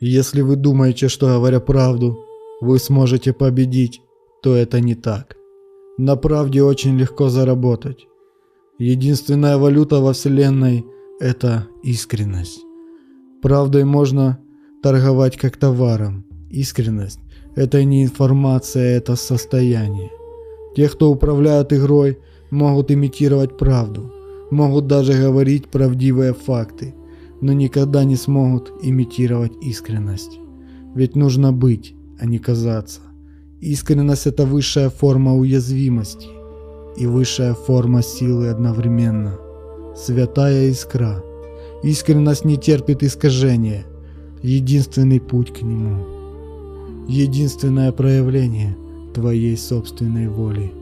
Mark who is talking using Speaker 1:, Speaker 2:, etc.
Speaker 1: Если вы думаете, что говоря правду, вы сможете победить, то это не так. На правде очень легко заработать. Единственная валюта во Вселенной – это искренность. Правдой можно торговать как товаром. Искренность – это не информация, это состояние. Те, кто управляют игрой, могут имитировать правду, могут даже говорить правдивые факты, но никогда не смогут имитировать искренность. Ведь нужно быть, а не казаться. Искренность – это высшая форма уязвимости и высшая форма силы одновременно. Святая искра. Искренность не терпит искажения. Единственный путь к нему. Единственное проявление твоей собственной воли.